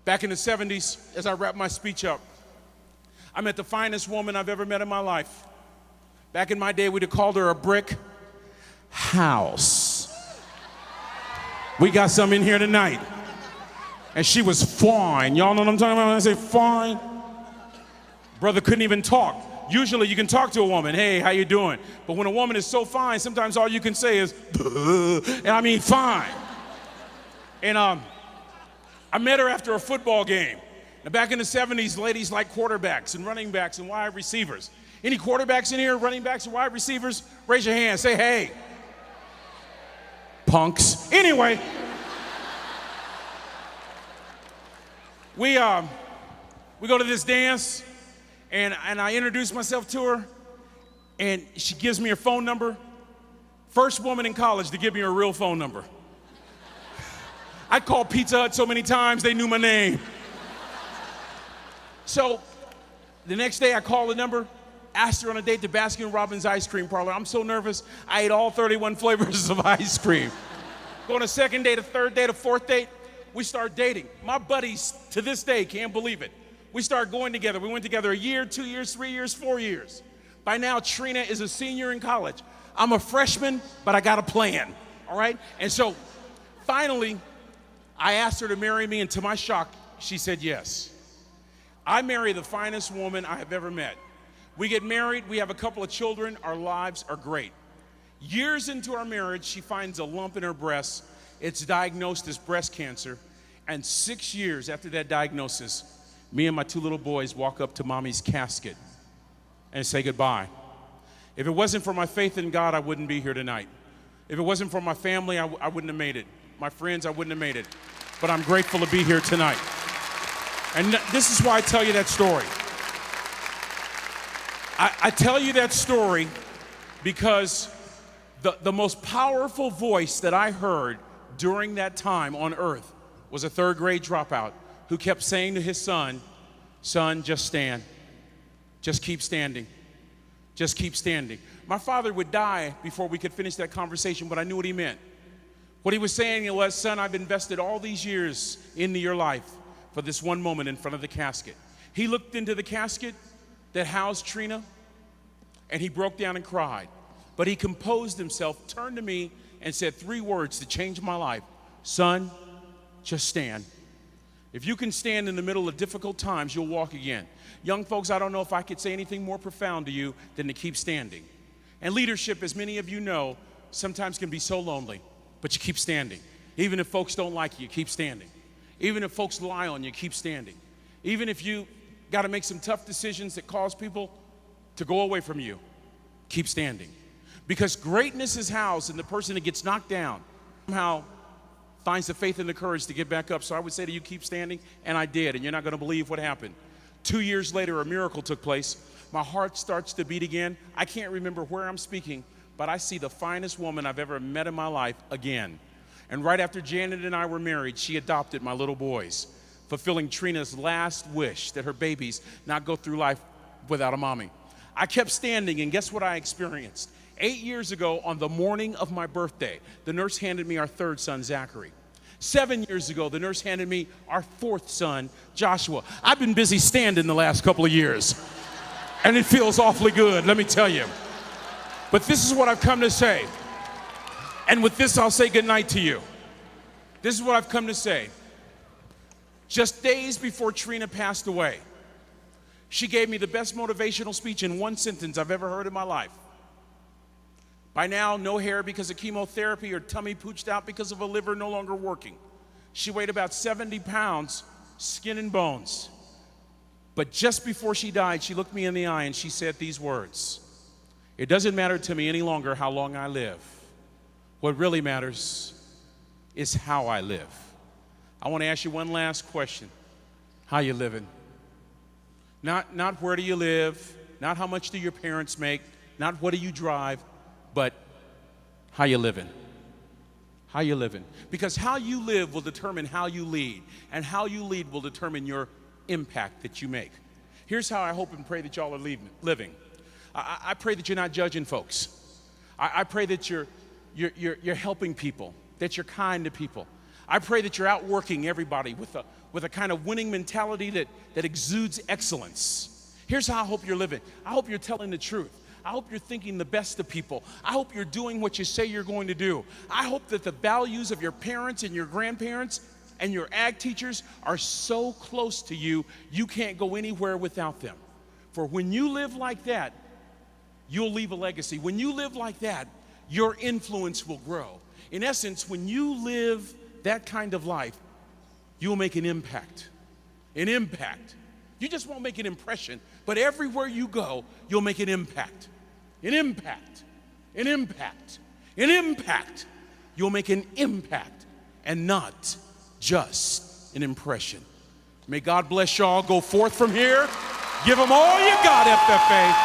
Back in the 70s, as I wrap my speech up, I met the finest woman I've ever met in my life. Back in my day, we'd have called her a brick house. We got some in here tonight. And she was fine. Y'all know what I'm talking about when I say fine? Brother couldn't even talk. Usually you can talk to a woman, hey, how you doing? But when a woman is so fine, sometimes all you can say is, and I mean fine. And I met her after a football game. Now, back in the 70s, ladies like quarterbacks and running backs and wide receivers. Any quarterbacks in here, running backs and wide receivers? Raise your hand, say hey. Punks. Anyway, we go to this dance, and I introduce myself to her, and she gives me her phone number. First woman in college to give me her real phone number. I called Pizza Hut so many times, they knew my name. So the next day I called the number, asked her on a date to Baskin Robbins ice cream parlor. I'm so nervous, I ate all 31 flavors of ice cream. Go on a second date, a third date, a fourth date, we start dating. My buddies to this day can't believe it. We start going together. We went together a year, 2 years, 3 years, 4 years. By now, Trina is a senior in college. I'm a freshman, but I got a plan, all right? And so finally, I asked her to marry me, and to my shock, she said yes. I marry the finest woman I have ever met. We get married, we have a couple of children, our lives are great. Years into our marriage, she finds a lump in her breast. It's diagnosed as breast cancer, and 6 years after that diagnosis, me and my two little boys walk up to mommy's casket and say goodbye. If it wasn't for my faith in God, I wouldn't be here tonight. If it wasn't for my family, I wouldn't have made it. My friends, I wouldn't have made it. But I'm grateful to be here tonight. And this is why I tell you that story. I tell you that story because the most powerful voice that I heard during that time on earth was a third grade dropout who kept saying to his son, just stand. Just keep standing. Just keep standing. My father would die before we could finish that conversation, but I knew what he meant. What he was saying was, son, I've invested all these years into your life for this one moment in front of the casket. He looked into the casket that housed Trina, and he broke down and cried. But he composed himself, turned to me, and said 3 words to change my life. Son, just stand. If you can stand in the middle of difficult times, you'll walk again. Young folks, I don't know if I could say anything more profound to you than to keep standing. And leadership, as many of you know, sometimes can be so lonely, but you keep standing. Even if folks don't like you, keep standing. Even if folks lie on you, keep standing. Even if you got to make some tough decisions that cause people to go away from you, keep standing. Because greatness is housed in the person that gets knocked down, somehow finds the faith and the courage to get back up. So I would say to you, keep standing, and I did, and you're not going to believe what happened. 2 years later, a miracle took place. My heart starts to beat again. I can't remember where I'm speaking, but I see the finest woman I've ever met in my life again. And right after Janet and I were married, she adopted my little boys, fulfilling Trina's last wish that her babies not go through life without a mommy. I kept standing, and guess what I experienced? 8 years ago, on the morning of my birthday, the nurse handed me our third son, Zachary. 7 years ago, the nurse handed me our fourth son, Joshua. I've been busy standing the last couple of years, and it feels awfully good, let me tell you. But this is what I've come to say. And with this, I'll say goodnight to you. This is what I've come to say. Just days before Trina passed away, she gave me the best motivational speech in one sentence I've ever heard in my life. By now, no hair because of chemotherapy or tummy pooched out because of a liver no longer working. She weighed about 70 pounds, skin and bones. But just before she died, she looked me in the eye and she said these words: "It doesn't matter to me any longer how long I live. What really matters is how I live." I want to ask you one last question. How you living? Not where do you live, not how much do your parents make, not what do you drive, but how you living? How you living? Because how you live will determine how you lead, and how you lead will determine your impact that you make. Here's how I hope and pray that y'all are living. I pray that you're not judging folks. I pray that you're helping people, that you're kind to people. I pray that you're outworking everybody with a kind of winning mentality that exudes excellence. Here's how I hope you're living. I hope you're telling the truth. I hope you're thinking the best of people. I hope you're doing what you say you're going to do. I hope that the values of your parents and your grandparents and your ag teachers are so close to you, you can't go anywhere without them. For when you live like that, you'll leave a legacy. When you live like that, your influence will grow. In essence, when you live that kind of life, you'll make an impact. An impact. You just won't make an impression, but everywhere you go, you'll make an impact. An impact. An impact. An impact. You'll make an impact and not just an impression. May God bless y'all. Go forth from here. Give them all you got, FFA.